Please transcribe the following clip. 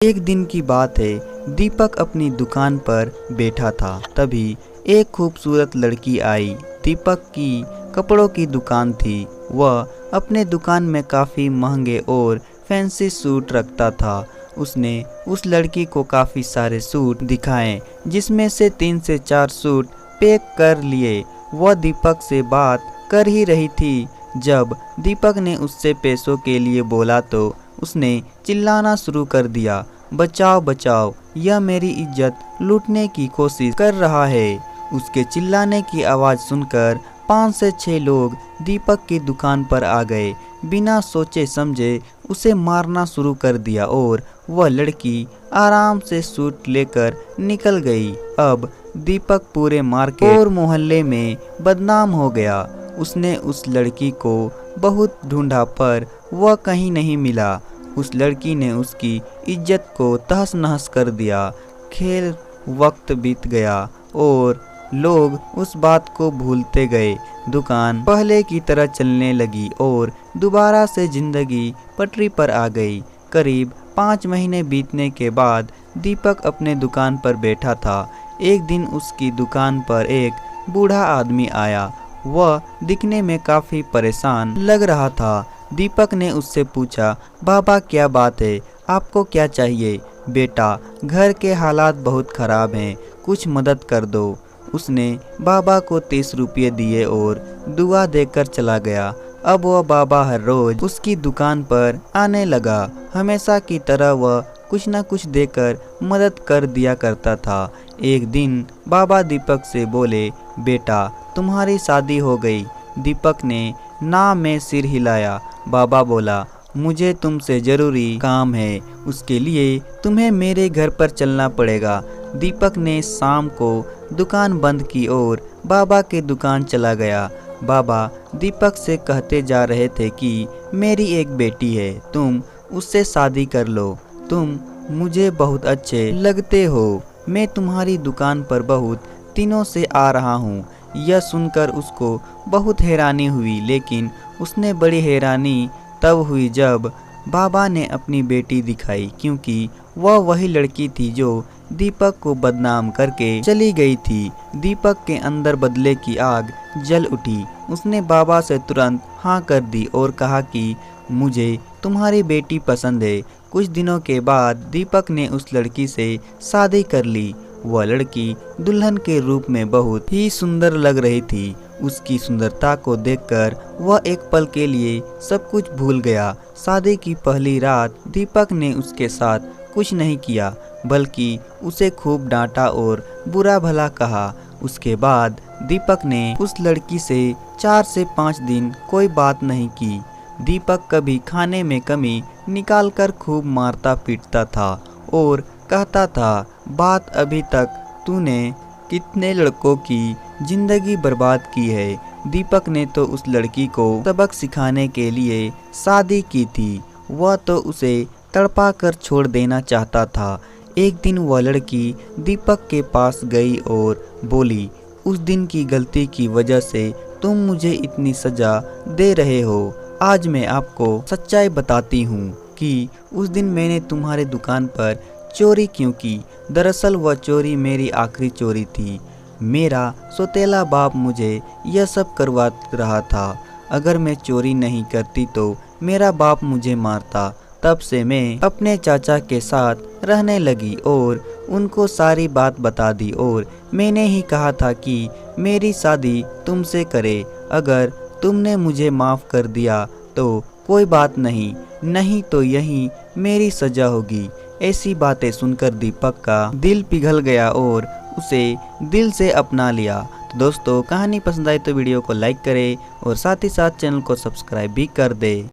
एक दिन की बात है, दीपक अपनी दुकान पर बैठा था। तभी एक खूबसूरत लड़की आई। दीपक की कपड़ों की दुकान थी। वह अपने दुकान में काफ़ी महंगे और फैंसी सूट रखता था। उसने उस लड़की को काफ़ी सारे सूट दिखाए, जिसमें से 3 से 4 सूट पैक कर लिए। वह दीपक से बात कर ही रही थी, जब दीपक ने उससे पैसों के लिए बोला तो उसने चिल्लाना शुरू कर दिया, बचाओ बचाओ, यह मेरी इज्जत लूटने की कोशिश कर रहा है। उसके चिल्लाने की आवाज़ सुनकर 5 से 6 लोग दीपक की दुकान पर आ गए। बिना सोचे समझे उसे मारना शुरू कर दिया और वह लड़की आराम से सूट लेकर निकल गई। अब दीपक पूरे मार्केट और मोहल्ले में बदनाम हो गया। उसने उस लड़की को बहुत ढूंढा पर वह कहीं नहीं मिला। उस लड़की ने उसकी इज्जत को तहस नहस कर दिया। खैर, वक्त बीत गया और लोग उस बात को भूलते गए। दुकान पहले की तरह चलने लगी और दोबारा से जिंदगी पटरी पर आ गई। करीब 5 महीने बीतने के बाद दीपक अपने दुकान पर बैठा था। एक दिन उसकी दुकान पर एक बूढ़ा आदमी आया। वह दिखने में काफ़ी परेशान लग रहा था। दीपक ने उससे पूछा, बाबा क्या बात है, आपको क्या चाहिए? बेटा, घर के हालात बहुत ख़राब हैं, कुछ मदद कर दो। उसने बाबा को 30 रुपये दिए और दुआ देकर चला गया। अब वह बाबा हर रोज़ उसकी दुकान पर आने लगा। हमेशा की तरह वह कुछ न कुछ देकर मदद कर दिया करता था। एक दिन बाबा दीपक से बोले, बेटा, तुम्हारी शादी हो गई। दीपक ने ना में सिर हिलाया। बाबा बोला, मुझे तुमसे ज़रूरी काम है, उसके लिए तुम्हें मेरे घर पर चलना पड़ेगा। दीपक ने शाम को दुकान बंद की और बाबा के दुकान चला गया। बाबा दीपक से कहते जा रहे थे कि मेरी एक बेटी है, तुम उससे शादी कर लो। तुम मुझे बहुत अच्छे लगते हो। मैं तुम्हारी दुकान पर बहुत दिनों से आ रहा हूँ। यह सुनकर उसको बहुत हैरानी हुई, लेकिन उसने बड़ी हैरानी तब हुई जब बाबा ने अपनी बेटी दिखाई, क्योंकि वह वही लड़की थी जो दीपक को बदनाम करके चली गई थी। दीपक के अंदर बदले की आग जल उठी। उसने बाबा से तुरंत हाँ कर दी और कहा कि मुझे तुम्हारी बेटी पसंद है। कुछ दिनों के बाद दीपक ने उस लड़की से शादी कर ली। वह लड़की दुल्हन के रूप में बहुत ही सुंदर लग रही थी। उसकी सुंदरता को देखकर वह एक पल के लिए सब कुछ भूल गया। शादी की पहली रात दीपक ने उसके साथ कुछ नहीं किया, बल्कि उसे खूब डांटा और बुरा भला कहा। उसके बाद दीपक ने उस लड़की से 4 से 5 दिन कोई बात नहीं की। दीपक कभी खाने में कमी निकालकर खूब मारता पीटता था और कहता था, बात अभी तक तूने कितने लड़कों की जिंदगी बर्बाद की है। दीपक ने तो उस लड़की को सबक सिखाने के लिए शादी की थी। वह तो उसे तड़पा कर छोड़ देना चाहता था। एक दिन वह लड़की दीपक के पास गई और बोली, उस दिन की गलती की वजह से तुम मुझे इतनी सज़ा दे रहे हो। आज मैं आपको सच्चाई बताती हूँ कि उस दिन मैंने तुम्हारे दुकान पर चोरी क्यों की। दरअसल वह चोरी मेरी आखिरी चोरी थी। मेरा सौतेला बाप मुझे यह सब करवा रहा था। अगर मैं चोरी नहीं करती तो मेरा बाप मुझे मारता। तब से मैं अपने चाचा के साथ रहने लगी और उनको सारी बात बता दी और मैंने ही कहा था कि मेरी शादी तुमसे करे। अगर तुमने मुझे माफ़ कर दिया तो कोई बात नहीं, नहीं तो यही मेरी सज़ा होगी। ऐसी बातें सुनकर दीपक का दिल पिघल गया और उसे दिल से अपना लिया। तो दोस्तों, कहानी पसंद आई तो वीडियो को लाइक करें और साथ ही साथ चैनल को सब्सक्राइब भी कर दे।